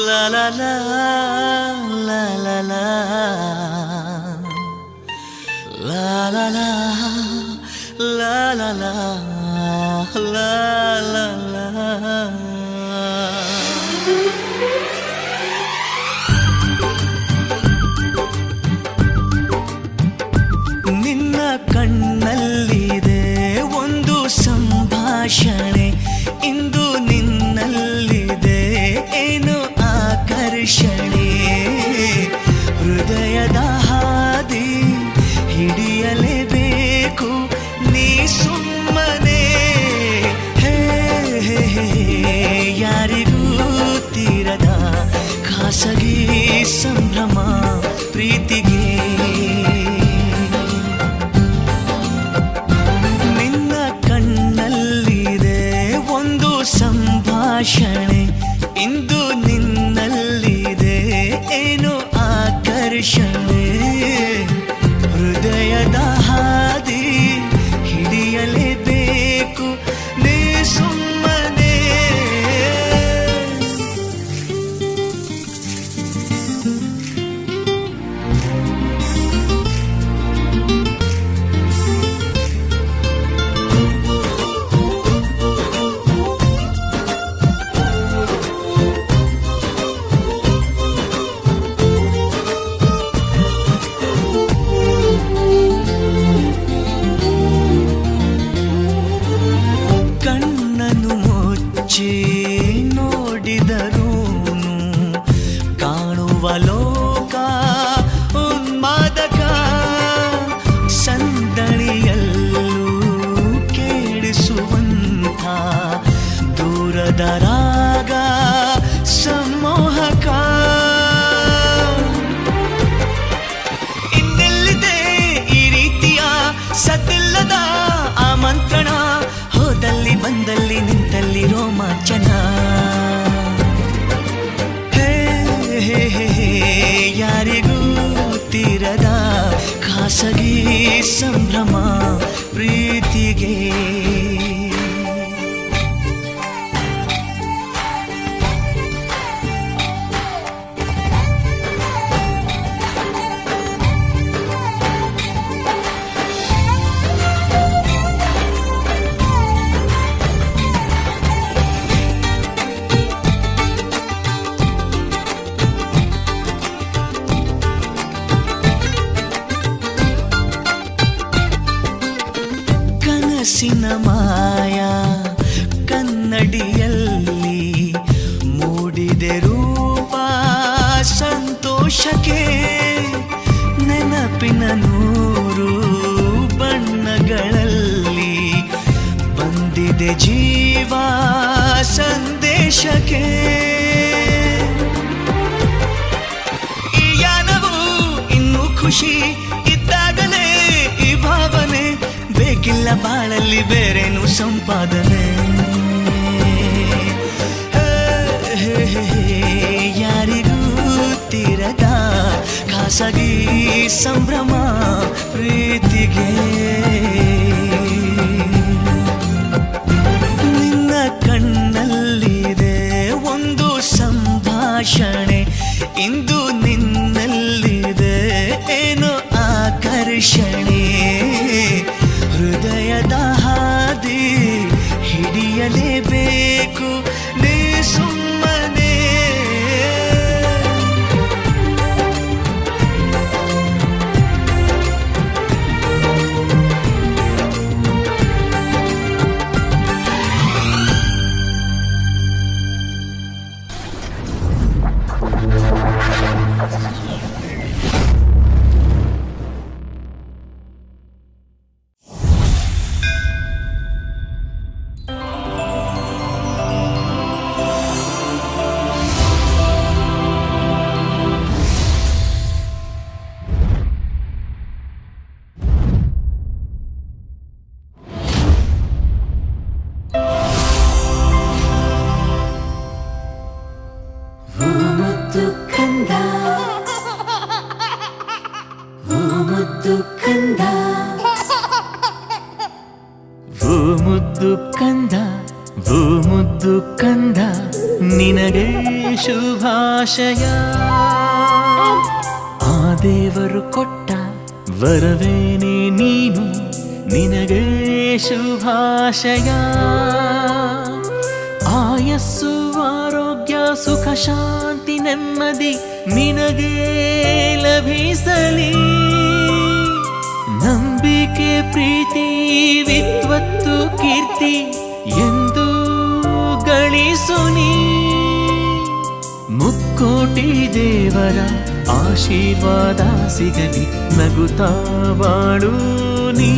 La la la la la la la la la la la la la la. ನಿನ್ನ ಕಣ್ಣಲ್ಲಿದೆ ಒಂದು ಸಂಭಾಷಣೆ, ಇಂದು ನಿನ್ನಲ್ಲಿದೆ ಏನು ಆಕರ್ಷಣೆ. ಹೃದಯದ ಹಾದಿ ಹಿಡಿಯಲೇಬೇಕು ನೀ ಸುಮ್ಮನೆ. ಹೇ ಯಾರಿಗೂ ತೀರದ ಖಾಸಗಿ ಸಂಭ್ರಮ ಪ್ರೀತಿಗೆ. ನಿನ್ನ ಕಣ್ಣಲ್ಲಿದೆ ಒಂದು ಸಂಭಾಷಣೆ, ಇಂದು ನಿನ್ನಲ್ಲಿದೆ ಏನು ಆಕರ್ಷಣೆ. ಹೃದಯದ ಹಾದಿ ಹಿಡಿಯಲೇಬೇಕು ನೀ ಸುಮ್ಮನೆ. ನೋಡಿದರೂನು ಕಾಣುವ ಲೋಕ ಉನ್ಮಾದಕ. ಸಂದಣಿಯಲ್ಲೂ ಕೇಳಿಸುವಂಥ ದೂರದ ರಾಗ ಸಂಮೋಹಕ. ಇನ್ನೆಲ್ಲಿದೆ ಈ ರೀತಿಯ ಸದ್ದಿಲ್ಲದ ಆಮಂತ್ರಣ, ಹೋದಲ್ಲಿ ಬಂದಲ್ಲಿ ನಿಂತಲ್ಲಿ ರೋಮಾಂಚನ. ಯಾರಿಗೂ ತೀರದ ಖಾಸಗಿ ಸಂಭ್ರಮ ಪ್ರೀತಿಗೆ. ಕನಸಿನ ಮಾಯಾ ಕನ್ನಡಿಯಲ್ಲಿ ಮೂಡಿದೆ ರೂಪ ಸಂತೋಷಕ್ಕೆ. ನೆನಪಿನ ನೂರು ಬಣ್ಣಗಳಲ್ಲಿ ಬಂದಿದೆ ಜೀವ ಸಂದೇಶಕ್ಕೆ. ಈ ಯಾನವು ಇನ್ನೂ ಖುಷಿ ಇದ್ದಾಗಲೇ ಈ ಭಾವನೆ, ಬೇಕಿಲ್ಲ ಬಾಳಲ್ಲಿ ಬೇರೇನು ಸಂಪಾದನೆ. ಯಾರಿಗೂ ತೀರದ ಖಾಸಗಿ ಸಂಭ್ರಮ ಪ್ರೀತಿಗೆ. ನಿನ್ನ ಕಣ್ಣಲ್ಲಿದೆ ಒಂದು ಸಂಭಾಷಣೆ, ಇಂದು ನಿನ್ನಲ್ಲಿದೆ ಏನು ಆಕರ್ಷಣೆ. ಹೃದಯದ ಹಾದಿ ಹಿಡಿಯಲೇಬೇಕು ನೀ ಸುಮ್ಮನೆ. ಮುದ್ದು ಕಂದ ನಿನಗೆ ಶುಭಾಶಯ. ಆ ದೇವರು ಕೊಟ್ಟ ವರವೇನೆ ನೀನು, ನಿನಗೆ ಶುಭಾಶಯ. ಆಯಸ್ಸು ಆರೋಗ್ಯ ಸುಖ ಶಾಂತಿ ನೆಮ್ಮದಿ ನಿನಗೆ ಲಭಿಸಲಿ. ನಂಬಿಕೆ ಪ್ರೀತಿ ವಿದ್ವತ್ತು ಕೀರ್ತಿ ಎಂದು ಗಳಿಸು ನೀ. ಮುಕ್ಕೋಟಿ ದೇವರ ಆಶೀರ್ವಾದ ಸಿಗಲಿ, ನಗುತ್ತಾ ಬಾಳು ನೀ.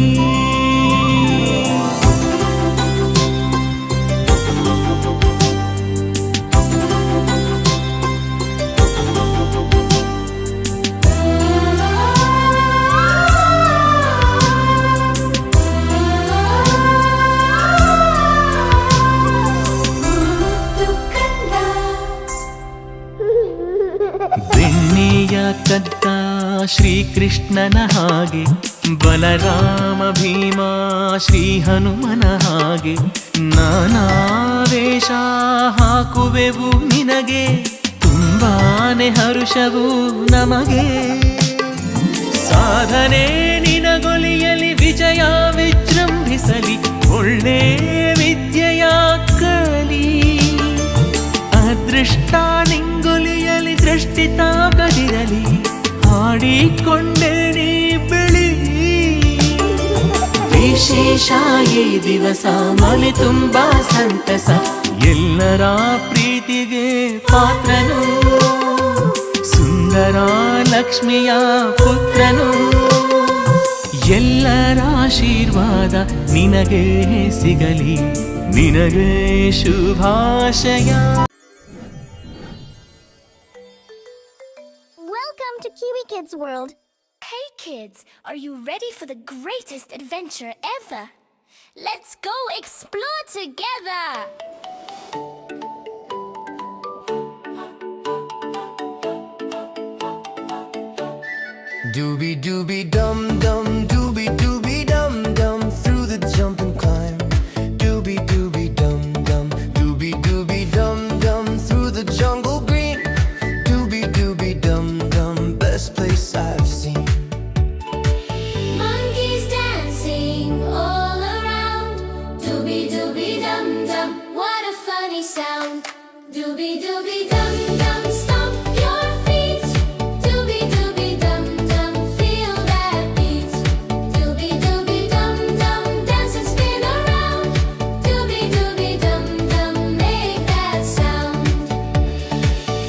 ಬೆಣ್ಣೆಯ ಕದ್ದ ಶ್ರೀಕೃಷ್ಣನ ಹಾಗೆ, ಬಲರಾಮ ಭೀಮ ಶ್ರೀ ಹನುಮನ ಹಾಗೆ ನಾನಾ ವೇಷ ಹಾಕುವೆವು ನಿನಗೆ, ತುಂಬಾನೆ ಹರುಷವು ನಮಗೆ. ಸಾಧನೆ ನಿನಗೊಲಿಯಲಿ, ವಿಜಯ ವಿಜೃಂಭಿಸಲಿ, ಒಳ್ಳೆ ವಿದ್ಯೆಯ ಕಲಿ. ಅದೃಷ್ಟ ನಿಂಗೊಲಿಯಲಿ, ದೃಷ್ಟಿ ತಾಗದಿರಲಿ, ಹಾಡಿಕೊಂಡೆ ನೀ ಬೆಳಿ. ವಿಶೇಷ ಈ ದಿವಸ ಮನೆ ತುಂಬಾ ಸಂತಸ, ಎಲ್ಲರ ಪ್ರೀತಿಗೆ ಪಾತ್ರನು, ಸುಂದರ ಲಕ್ಷ್ಮಿಯ ಪುತ್ರನು. ಎಲ್ಲರ ಆಶೀರ್ವಾದ ನಿನಗೆ ಸಿಗಲಿ, ನಿನಗೆ ಶುಭಾಶಯ. Welcome to Kiwi Kids World. Hey kids, are you ready for the greatest adventure ever? Let's go explore together! Doobie doobie dum dum, doobie doobie dum dum, through the jump and climb. Doobie doobie dum dum, doobie doobie dum dum, through the jungle green. Doobie doobie dum dum, best place I've seen. Monkeys dancing all around. Doobie doobie dum dum, what a funny sound. Doobie doobie dum dum, stomp your feet. Doobie doobie dum dum, feel that beat. Doobie doobie dum dum, dance and spin around. Doobie doobie dum dum, make that sound.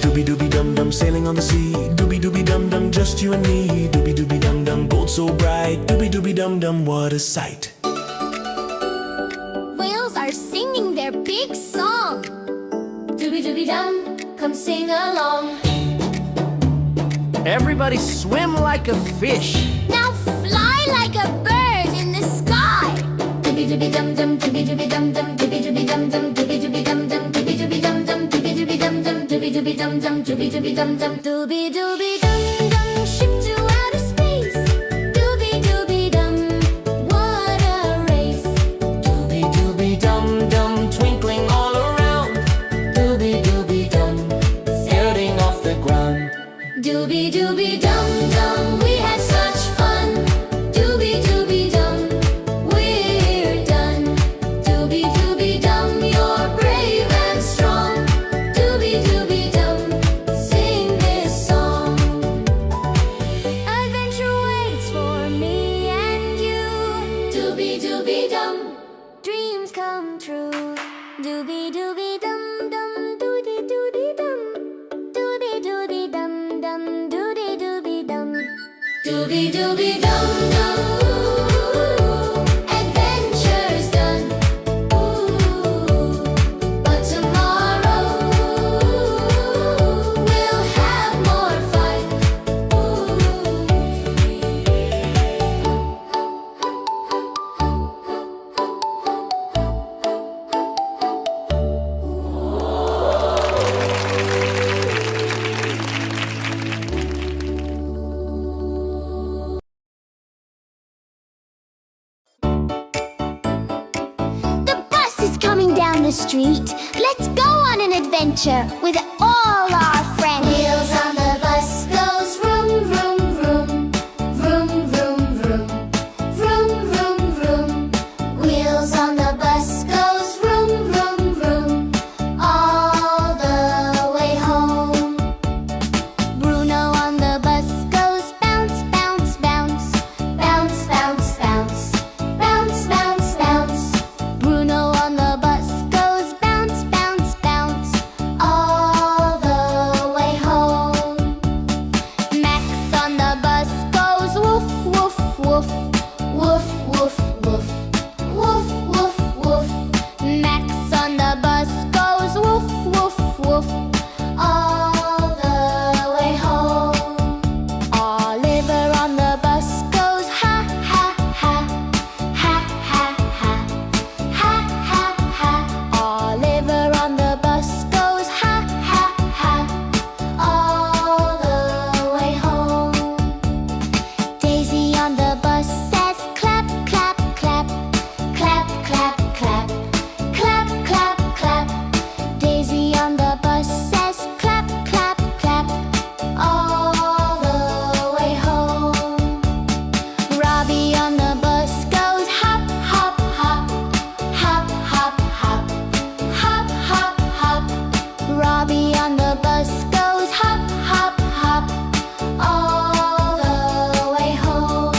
Doobie doobie dum dum, sailing on the sea. Doobie doobie dum dum, just you and me. Doobie doobie dum dum, gold so bright. Doobie doobie dum dum, what a sight. Whales are singing their big song. Doobie doobie dum, come sing along. Everybody swim like a fish. Now fly like a bird in the sky. Doobie doobie dum dum, doobie doobie dum dum, doobie doobie dum dum, doobie doobie dum dum, doobie doobie dum dum, doobie doobie dum dum, doobie doobie dum dum, doobie doobie dum dum, doobie doobie dum dum, ship to outer space. Doobie doobie dum, what a race. Doobie doobie dum dum, twinkling all around. Doobie doobie dum, floating off the ground. Doobie doobie dum dum, we had such fun. Doobie doobie dum, we're done. Doobie doobie dum, you're brave and strong. Doobie doobie dum, sing this song. Adventure waits for me and you. Doobie doobie dum, dreams come true. Doobie doobie dum dum, doobie doobie dum. Doobie doobie dum dum, doobie doobie dum. Doobie doobie dum dum. the street. Let's go on an adventure with all our friends. Wheels on the bus goes vroom, vroom, vroom. Vroom, vroom, vroom. Vroom, vroom, vroom. Wheels on the bus goes vroom, vroom, vroom. All the way home. Bruno on the bus goes bounce, bounce, bounce. Bounce, bounce, bounce. Bounce, bounce, bounce. Bruno on the bus goes bounce, bounce, bounce. All the way home. Max on the bus goes woof, woof, woof. Woof, woof, woof. Woof, woof, woof. Max on the bus goes woof, woof, woof. All the way home. Oliver on the bus goes ha, ha, ha. Ha, ha, ha. Ha, ha, ha. Oliver on the bus goes ha, ha, ha. All the way home. Daisy on the bus says clap, clap, clap. Clap, clap, clap. Clap, clap, clap. Daisy on the bus says clap, clap, clap. All the way home. Robbie on the bus goes hop, hop, hop. Hop, hop, hop. Hop, hop, hop. Robbie on the bus goes hop, hop, hop. All the way home.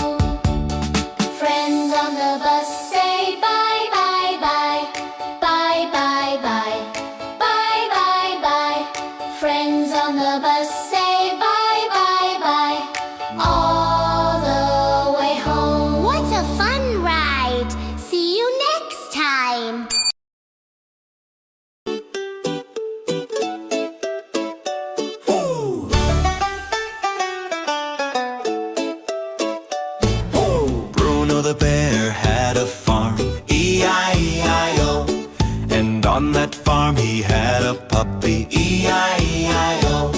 Friends on the bus say bye, bye, bye. Bye, bye, bye. Bye, bye, bye. Friends on the bus say bye, bye, bye. All the way home. What a fun ride! See you next time! Bruno the bear had a farm, E-I-E-I-O. And on that farm he had a puppy, E-I-E-I-O.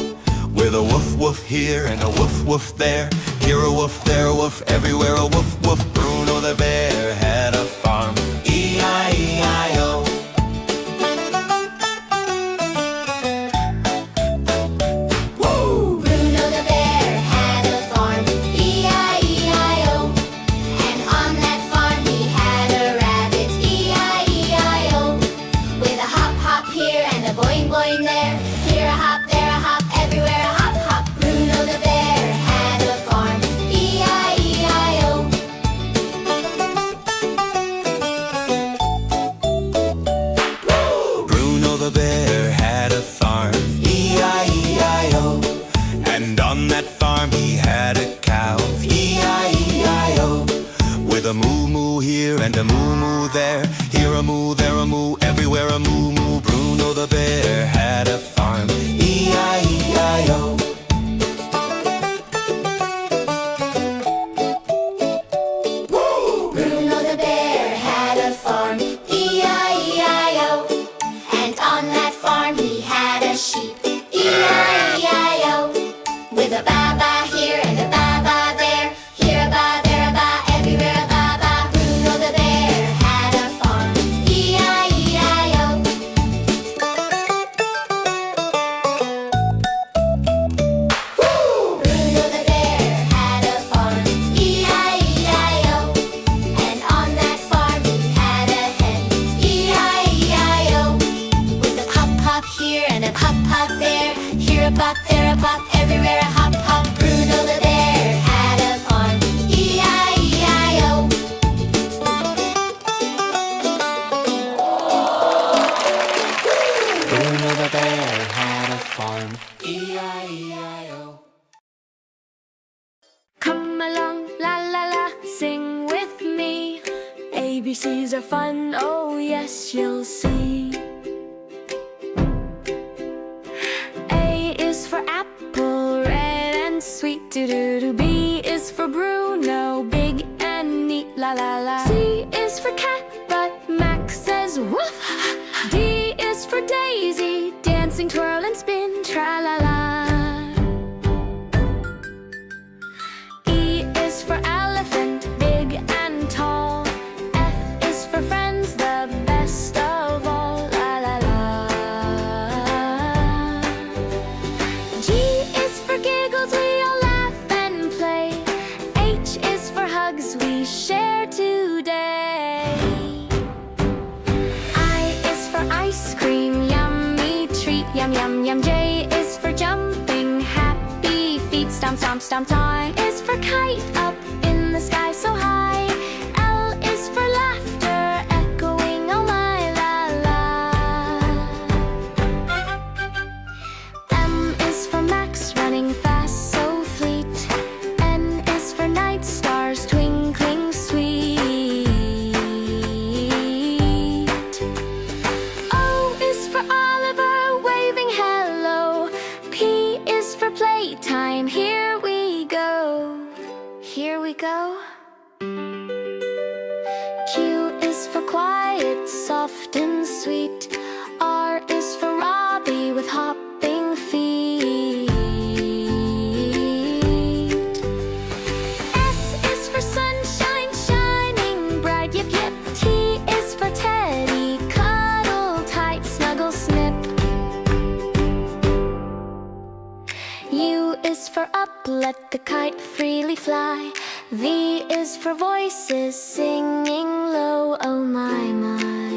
With a woof woof here and a woof woof there. Here a woof, there a woof, everywhere a woof woof. Bruno the bear had a farm, E-I-E-I-O. Bruno the bear had a farm, E-I-E-I-O. And on that farm he had a rabbit, E-I-E-I-O. With a hop hop here and a boing boing there. Here a hop, there a hop, everywhere a hop hop. Bruno the bear had a farm, E-I-E-I-O. Bruno the bear had a farm, E-I-E-I-O. And on that farm he had a cow, E-I-E-I-O. With a moo moo here and a moo moo there. Here a moo, there a moo, everywhere a moo moo. Bruno the bear had a farm, E-I-E-I-O. Bruno the bear had a farm, E-I-E-I-O. And on that farm he had a sheep, E-I-E-I-O. With a ba-ba here and a ba-ba there. Here a ba, there a ba, everywhere a ba-ba. Bruno the bear had a farm, E-I-E-I-O. Bruno the bear had a farm, E-I-E-I-O. And on that farm he had a hen, E-I-E-I-O. With a pop pop here and a pop pop there. Here a pop, there a pop, everywhere a hop hop. Bruno the bear had a farm, E-I-E-I-O. Bruno the bear had a farm, E-I-E-I-O. Come along, la la la, sing with me. ABCs are fun, oh yes, you'll see. A is for apple, red and sweet, doo-doo-doo. B is for Bruno, big and neat, la la la. C is for cat, but Max says woof. D is for Daisy, dancing, twirl and spin, tra-la-la. E is for elephant, big and tall. F is for friends, the best of all, la stomp. Time is for kite up in the sky so high. L is for laughter echoing oh my la la. M is for Max running fast so fleet. N is for night stars twinkling sweet. O is for Oliver waving hello. P is for playtime. Here we go. Here we go. Q is for quiet, soft and sweet. R is for Robbie with hopping feet. S is for sunshine shining bright. Yip yip. T is for Teddy, cuddle tight, snuggle snip. U is for up, let the kite freely fly. V is for voices singing low, oh my my.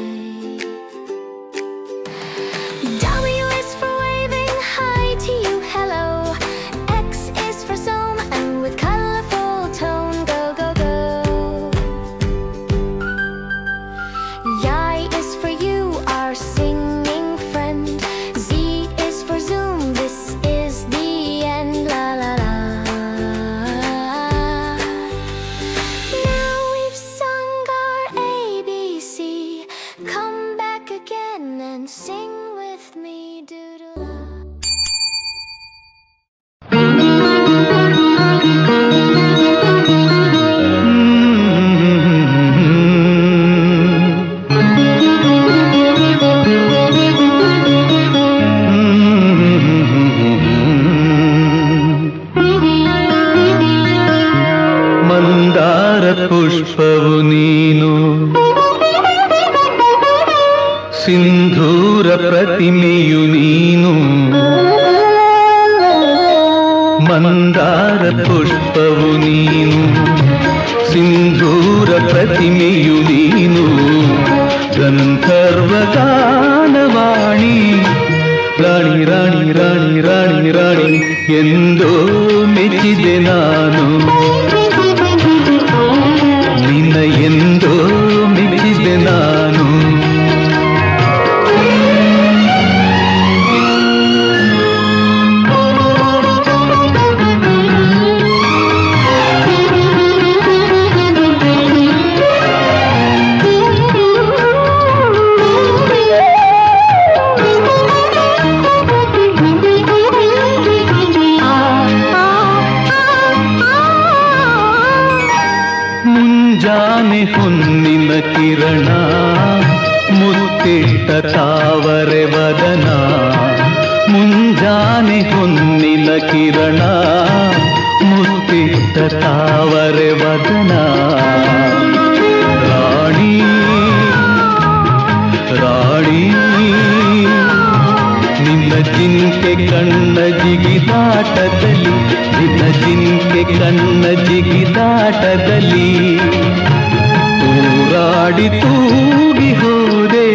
W is for waving hi to you, hello. X is for zoom and with colorful tone, go go go. Y is for you, our singing friend. Z is for zoom, this is the end, la la la. Now we've sung our ABC. Come back again and sing with me, doodle-la. Mandara ಪುಷ್ಪವು ನೀನು, ಸಿಂಧೂರ ಪ್ರತಿಮೆಯು ನೀನು. ಮಂದಾರ ಪುಷ್ಪವು ನೀನು, ಸಿಂಧೂರ ಪ್ರತಿಮೆಯು ನೀನು. ಗಂಧರ್ವ ಗಾನವಾಣಿ, ರಾಣಿ ರಾಣಿ ರಾಣಿ ರಾಣಿ ರಾಣಿ ಎಂದೋ ಮೆಚ್ಚಿದೆ ನಾನು. ನಿನ್ನ ಎಂದೋ ಮೆಚ್ಚಿದೆ ನಾನು. ಮುಂಜಾನೆ ಹೊನ್ನಿನ ಕಿರಣ, ಮುತ್ತಿಟ್ಟ ತಾವರೆ ವದನ. ಮುಂಜಾನೆ ಹೊನ್ನಿನ ಕಿರಣ, ಮುತ್ತಿಟ್ಟ ತಾವರೆ ವದನ. ರಾಣಿ ರಾಣಿ ನಿನ್ನ ಜಿಂಕೆ ಕಣ್ಣ ಜಿಗಿದಾಟದಲ್ಲಿ, ನಿನ್ನ ಜಿಂಕೆ ಕಣ್ಣ ಜಿಗಿದಾಟದಲ್ಲಿ ಹೋರಾಡಿ ತೂಗಿ ಹೋದೆ.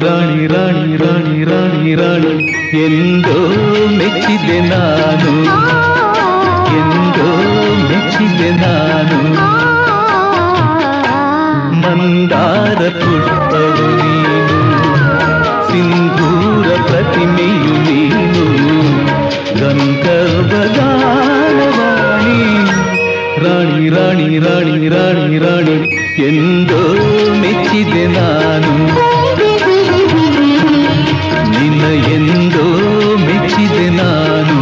ರಾಣಿ ರಾಣಿ ರಾಣಿ ರಾಣಿ ರಾಣಿ ಎಂದೋ ಮೆಚ್ಚಿದೆ ನಾನು, ಎಂದೋ ಮೆಚ್ಚಿದೆ ನಾನು. ಮಂದಾರ ಪುಷ್ಪವು ನೀನು, ಸಿಂಧೂರ ಪ್ರತಿಮೆಯು ನೀನು. ಗಂಧರ್ವ ಗಾನವಾಣಿ, ರಾಣಿ ರಾಣಿ ರಾಣಿ ರಾಣಿ ರಾಣಿ ಎಂದೋ ಮೆಚ್ಚಿದೆ ನಾನು. ನಿನ್ನ ಎಂದೋ ಮೆಚ್ಚಿದೆ ನಾನು.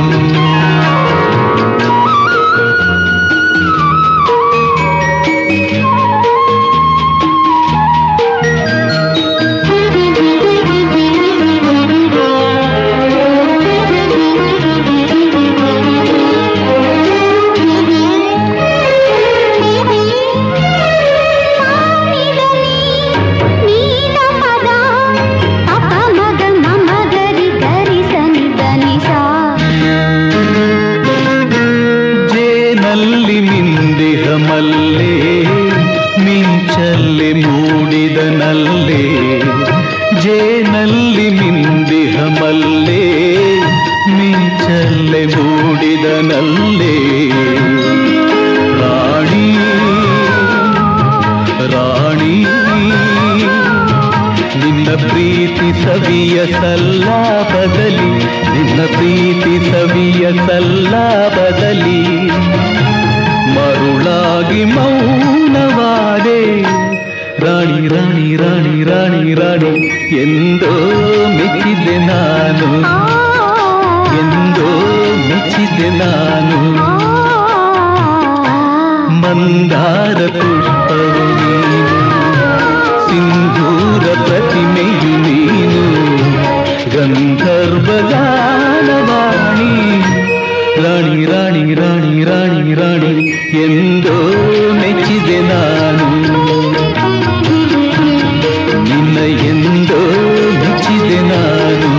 ಮಲ್ಲೆ ಮಿಂಚಲ್ಲಿ ಮೂಡಿದನಲ್ಲೇ, ಜೇನಲ್ಲಿ ಮಿಂದಿಹ ಮಲ್ಲೆ ಮಿಂಚಲ್ಲಿ ಮೂಡಿದನಲ್ಲೇ. ಪ್ರೀತಿ ಸವಿಯ ಸಲ್ಲಾಪದಲ್ಲಿ ನಿನ್ನ ಪ್ರೀತಿ ಸವಿಯ ಸಲ್ಲಾಪದಲ್ಲಿ ಮರುಳಾಗಿ ಮೌನವಾದೆ ರಾಣಿ ರಾಣಿ ರಾಣಿ ರಾಣಿ ರಾಣಿ ಎಂದೋ ಮೆಚ್ಚಿದೆ ನಾನು ಎಂದೋ ಮೆಚ್ಚಿದೆ ನಾನು ಮಂದಾರ ಪುಷ್ಪವು ನೀನು ಸಿಂಧೂರ ಪ್ರತಿಮೆಯು ನೀನು ಗಂಧರ್ವ ಗಾನವಾಣಿ ರಾಣಿ ರಾಣಿ ರಾಣಿ ರಾಣಿ ರಾಣಿ ಎಂದೋ ಮೆಚ್ಚಿದೆ ನಾನು ನಿನ್ನ ಎಂದೋ ಮೆಚ್ಚಿದೆ ನಾನು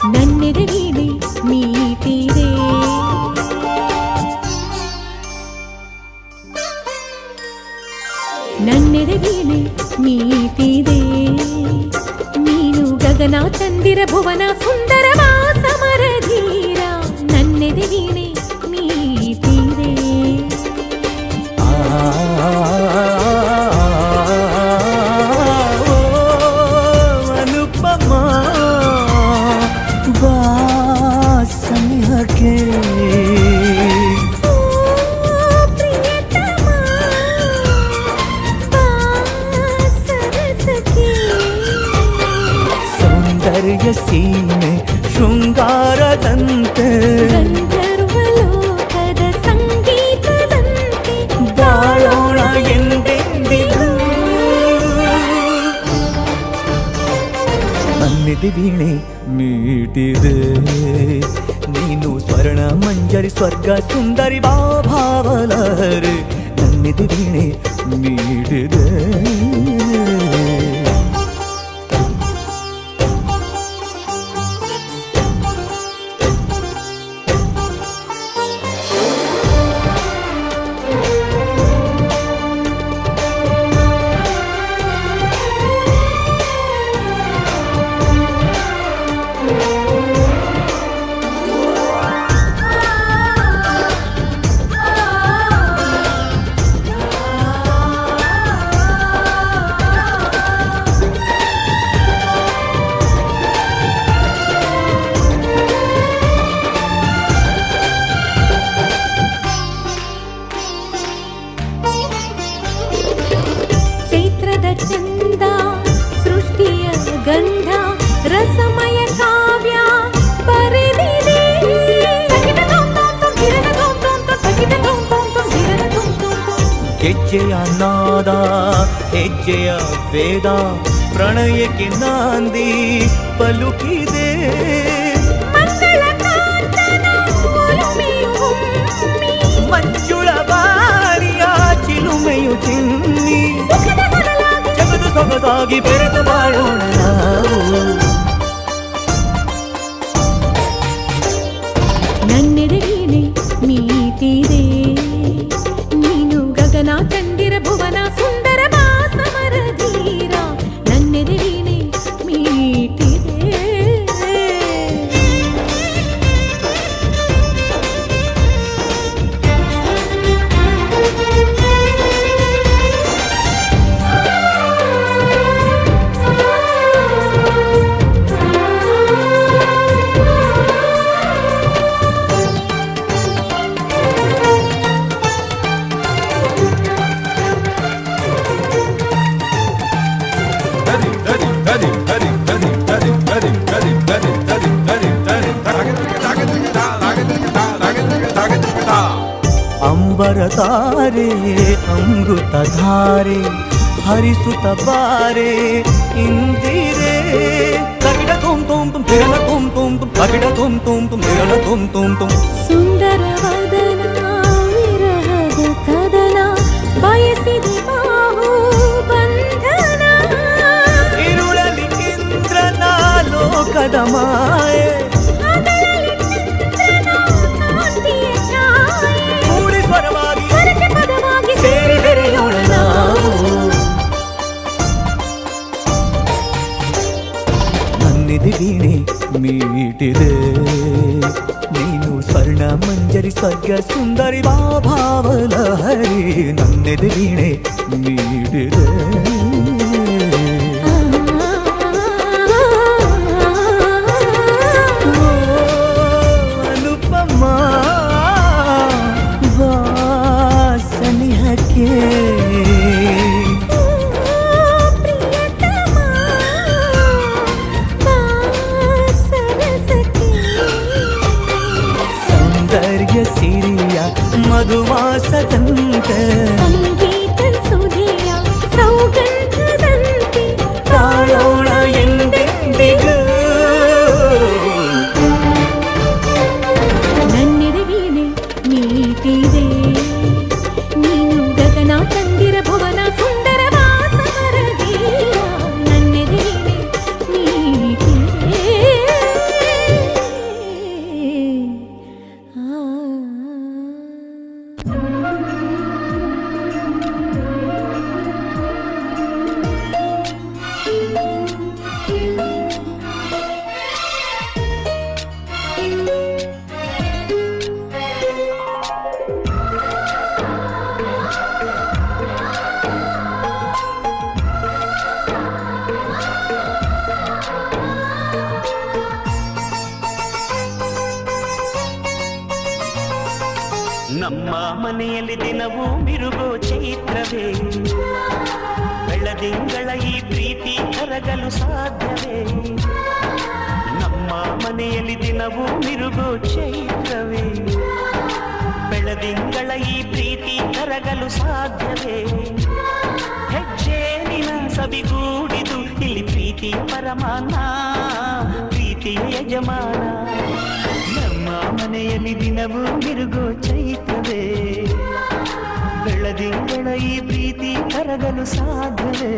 ನನ್ನೆದೆಗೀನೆ ನೀತಿದೆ ನನ್ನೆದೆಗೀನೆ ನೀತಿದೆ ನೀನು ಗಗನ ಚಂದಿರ ಭುವನ ಸುಂದರವ ಸಮರಧೀರ ನನ್ನೆದೆಗೀನೆ ನೀತಿದೆ ಅನುಪಮಾ ಬಾ ಸನಿಹಕ್ಕೆ ಸೌಂದರ್ಯ ಸೀಮೆ ಶೃಂಗಾರದಂತೆ ಗಂಧರ್ವಲೋಕದ ಸಂಗೀತದಂತೆ ಬಾಳೋಣ ಎಂದೆಂದಿಗೂ ನನ್ನಿದೆ ವೀಣೆ ಮೀಟಿದೆ ನೀನು ಸ್ವರ್ಣ ಮಂಜರಿ ಸ್ವರ್ಗ ಸುಂದರಿ ಭಾವಲಹರಿ ನನ್ನಿದೆ ವೀಣೆ ಮೀಟಿದೆ ಚಂದ ಸೃಷ್ಟಿಯ ಗಂಧ ರಸಮಯ ಕಾವ್ಯ ಬರೆದಿದೆ ಹೆಜ್ಜೆಯ ನಾದ ಹೆಜ್ಜೆಯ ವೇದ ಪ್ರಣಯಕ್ಕೆ ನಾಂದಿ ಪಲುಕಿದೆ ಮಂಜುಳ ಬಾರಿಯ ಚಿಲುಮೆಯು ಚಿನ್ನಿ ಜಗದು ಸೊಗಸಾಗಿ ಬೆರೆತು ಬಾಳೋಣ ನಾವು ನನ್ನೆದೆಗೀನೆ ನೀತಿದೆ ನೀನು ಗಗನ ಚಂದಿರ ಭುವನ ಸುಂದರ ಸಮರಧೀರ ನನ್ನೆದೆಗೀನೆ ಮೀಟಿದೆ ಅಂಬರ ತಾರೆ ಅಮೃತ ಧಾರೆ ಹರಿಸುತ್ತ ಬಾರೆ ಇಂದಿರೆ ತಗಿಡ ತುಂ ತುಂ ತುಂ ತಿರನ ತುಂ ತುಂ ತುಂ ತಗಿಡ ತುಮ್ ತುಮ್ ತುಮ್ ತಿರಡ ತುಮ್ ತುಮ್ ತುಮ್. ಸುಂದರ ವದನ ವಿರಹದ ಕದನ ಬಯಸಿದೆ ಬಾಹು ಬಂಧನ. ಇರುಳಲಿ ಇಂದ್ರನ ಲೋಕದ ಮಾಯೆ ಹಗಲಲ್ಲಿ ಚಂದ್ರನ ಕಾಂತಿಯ ಛಾಯೆ. ಕೂಡಿ ಸ್ವರವಾಗಿ ಸ್ವರಕ್ಕೆ ಪದವಾಗಿ ಸೇರಿ ಬೆರೆಯೋಣ ನಾವು. ನನ್ನಿದೆ ವೀಣೆ ಮೀಟಿದೆ ನೀನು ಸ್ವರ್ಣ ಮಂಜರಿ ಸ್ವರ್ಗ ಸುಂದರಿ ಭಾವಲಹರಿ. ನನ್ನೆದೆ ವೀಣೆ ಮೀಟಿದೆ. ಓ ಅನುಪಮ ವಾಸನಿಹಕ್ಕೆ ಪ್ರಿಯತಮ ಸರಸಕ್ಕೆ. ಸೌಂದರ್ಯ ಸಿರಿಯ ಮಧುವಾಸದಂತೆ ಸಂಗೀತ ಸುಧಿಯ ಸೌಗಂಧದಂತೆ ತಾಳೋಣ ಎಂದೆಂದಿಗೂ. ನನ್ನೆದೆ ವೀಣೆ ಮೀಟಿದೆ ನೀನು ಗಗನ ಕಂದಿರ ಭುವನ ಸುಂದರ ವಾಸವರದೀರ. ನನ್ನೆದೆ ವೀಣೆ ಮೀಟಿದೆ. ನಮ್ಮ ಮನೆಯಲ್ಲಿ ದಿನವೂ ಮಿರುಗೋ ಚೈತ್ರವೇ, ಬೆಳದಿಂಗಳ ಈ ಪ್ರೀತಿ ಕರಗಲು ಸಾಧ್ಯವೇ? ನಮ್ಮ ಮನೆಯಲ್ಲಿ ದಿನವೂ ಮಿರುಗೋ ಚೈತ್ರವೇ, ಬೆಳದಿಂಗಳ ಈ ಪ್ರೀತಿ ಕರಗಲು ಸಾಧ್ಯವೇ? ಹೆಜ್ಜೇನಿನ ಸಬಿಗೂಡಿದು ಇಲ್ಲಿ ಪ್ರೀತಿಯ ಪರಮಾನ, ಪ್ರೀತಿಯ ಯಜಮಾನ. ನಮ್ಮ ಮನೆಯಲ್ಲಿ ದಿನವೂ ಮಿರುಗೋ ಚೈತ್ರವೇ, ಬೆಳದಿಂಗಳ ಈ ಪ್ರೀತಿ ಕರಗಲು ಸಾಧ್ಯವೇ?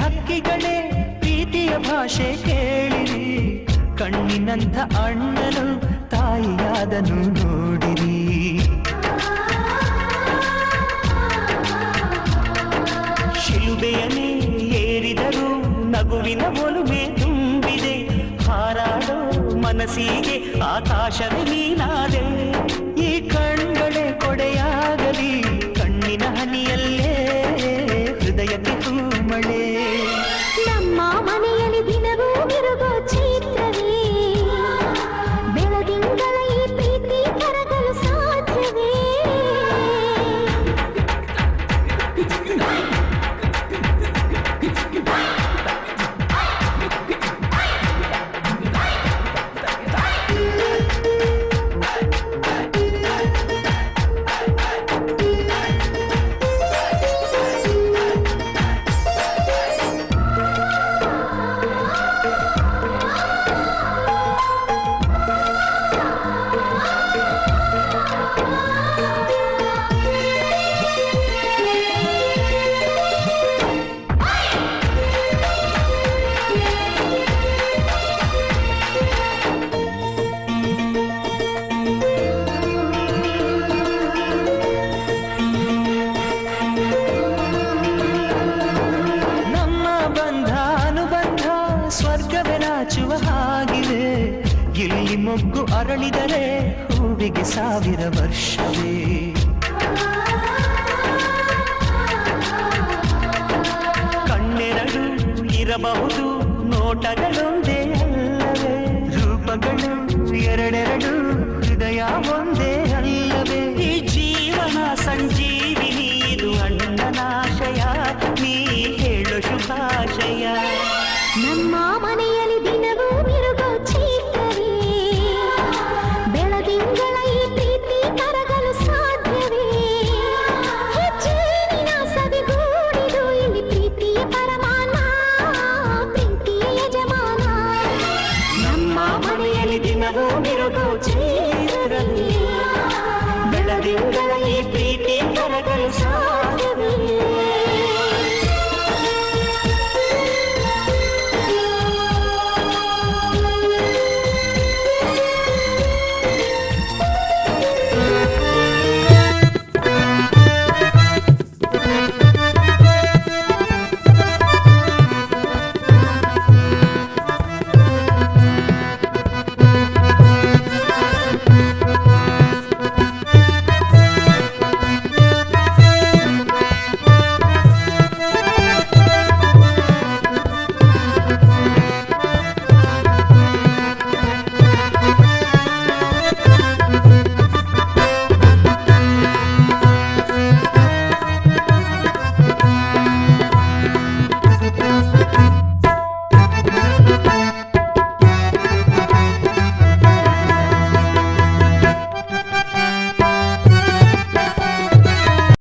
ಹಕ್ಕಿಗಳೇ ಪ್ರೀತಿಯ ಭಾಷೆ ಕೇಳಿರಿ, ಕಣ್ಣಿನಂಥ ಅಣ್ಣನು ತಾಯಿಯಾದನು ನೋಡಿರಿ. ಶಿಲುಬೆಯನ್ನೇ ಏರಿದರು ನಗುವಿನ ಒಲುಮೆ ತುಂಬಿದೆ, ಹಾರಾಡೋ ಮನಸ್ಸಿಗೆ ಆಕಾಶವೇ ನೀನಾದೆ. ಈ ಕಣ್ಗಳೇ ಕೊಡೆಯಾಗಲಿ ಕಣ್ಣಿನ ಹನಿಯಲ್ಲೇ ಹೃದಯಕ್ಕೆ ಹೂಮಳೆ. ನಮ್ಮ ಮನೆಯಲ್ಲಿ ದಿನವೂ ಮಿರುಗೋ ಚೈತ್ರವೇ, ಬೆಳದಿಂಗಳ ಈ ಪ್ರೀತಿ ಕರಗಲು ಸಾಧ್ಯವೇ? ಸ್ವರ್ಗವೇ ನಾಚುವ ಹಾಗಿದೆ, ಇಲ್ಲಿ ಮೊಗ್ಗು ಅರಳಿದರೆ ಹೂ ಹೂವಿಗೆ 1000 ವರ್ಷವೇ. ಕಣ್ಣೆರಡು ಇರಬಹುದು ನೋಟಗಳೊಂದೇ ಅಲ್ಲವೇ, ರೂಪಗಳು ಎರಡೆರಡು ಹೃದಯ ಒಂದೇ ಅಲ್ಲವೇ. ಈ ಜೀವನ ಸಂಜೀವಿನಿ ಇದು ಅಣ್ಣನಾಶಯ, ನೀ ಹೇಳು ಶುಭಾಶಯ. ನಮ್ಮ ಮನೆಯಲ್ಲಿ ದಿನವೂ ಮಿರುಗೋ ಚೀಕರಿ, ಬೆಳದಿಂಗಳ ಈ ಪ್ರೀತಿ ಕರಗಲು ಸಾಧ್ಯವೇ. ಹೆಚ್ಚೇನಿನ ಸವಿಗೂಡಿದು ಇಲ್ಲಿ ಪ್ರೀತಿಯ ಪರಮಾನ, ಪ್ರೀತಿಯ ಯಜಮಾನ. ನಮ್ಮ ಮನೆಯಲ್ಲಿ ದಿನವೂ